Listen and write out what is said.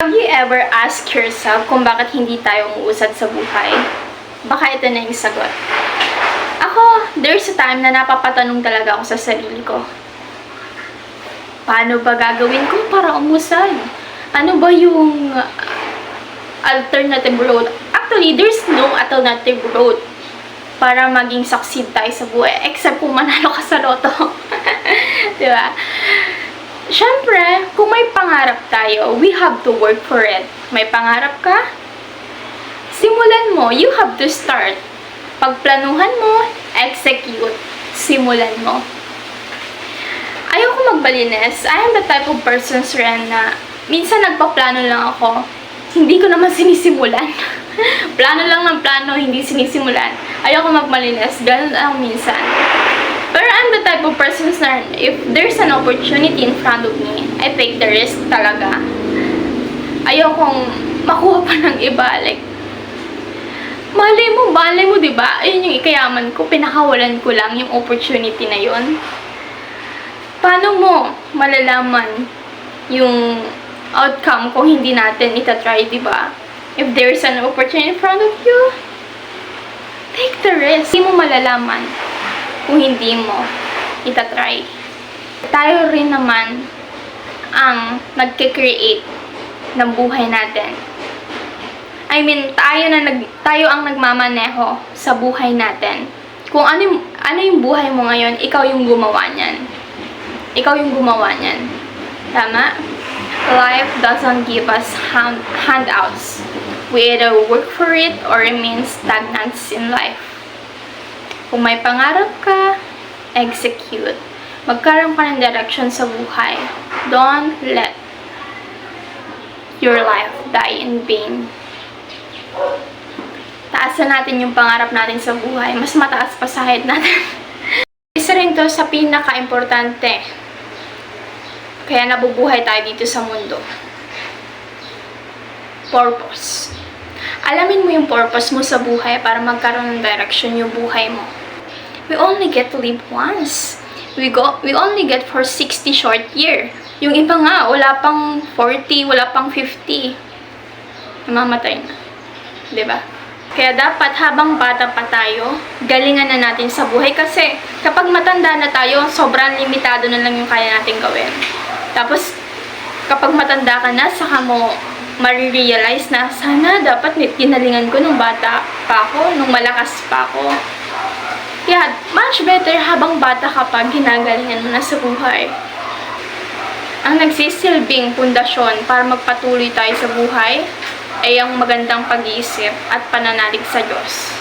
Have you ever asked yourself kung bakit hindi tayo umuusad sa buhay? Baka ito na yung sagot. Ako, there's a time na napapatanong talaga ako sa sarili ko. Paano ba gagawin ko para umusad? Ano ba yung alternative road? Actually, there's no alternative road para maging succeed tayo sa buhay. Except kung manalo ka sa loto. Diba? Siyempre, kung may pangarap tayo, we have to work for it. May pangarap ka? Simulan mo. You have to start. Pagplanuhan mo, execute. Simulan mo. Ayoko magbalinis. I am the type of person, Ren, na minsan nagpaplano lang ako. Hindi ko naman sinisimulan. Plano lang ng plano, hindi sinisimulan. Ayoko magmalinis. Ganun lang minsan. Pero I'm the type of person na if there's an opportunity in front of me, I take the risk talaga. Ayokong makuha pa ng iba. Like, malay mo, diba? Ayun yung ikayaman ko. Pinakawalan ko lang yung opportunity na yun. Paano mo malalaman yung outcome kung hindi natin itatry, diba? If there's an opportunity in front of you, take the risk. Hindi mo malalaman kung hindi mo itatry. Tayo rin naman ang nagke-create ng buhay natin. I mean, tayo ang nagmamaneho sa buhay natin. Kung ano yung buhay mo ngayon, ikaw yung gumawa niyan. Ikaw yung gumawa niyan. Tama? Life doesn't give us handouts. We either work for it or remain stagnant in life. Kung may pangarap ka, execute. Magkaroon ka ng direction sa buhay. Don't let your life die in vain. Taasan natin yung pangarap natin sa buhay. Mas mataas pa sa height natin. Isa rin to sa pinaka-importante. Kaya nabubuhay tayo dito sa mundo. Purpose. Alamin mo yung purpose mo sa buhay para magkaroon ng direction yung buhay mo. We only get to live once. We only get for 60 short year. Yung iba nga, wala pang 40, wala pang 50. Namamatay na. Diba? Kaya dapat habang bata pa tayo, galingan na natin sa buhay. Kasi kapag matanda na tayo, sobrang limitado na lang yung kaya natin gawin. Tapos, kapag matanda ka na, saka mo marirealize na sana dapat ginalingan ko nung bata pa ako, nung malakas pa ako. Kaya, much better habang bata ka pa, ginagalingan mo na sa buhay. Ang nagsisilbing pundasyon para magpatuloy tayo sa buhay ay ang magandang pag-iisip at pananalig sa Diyos.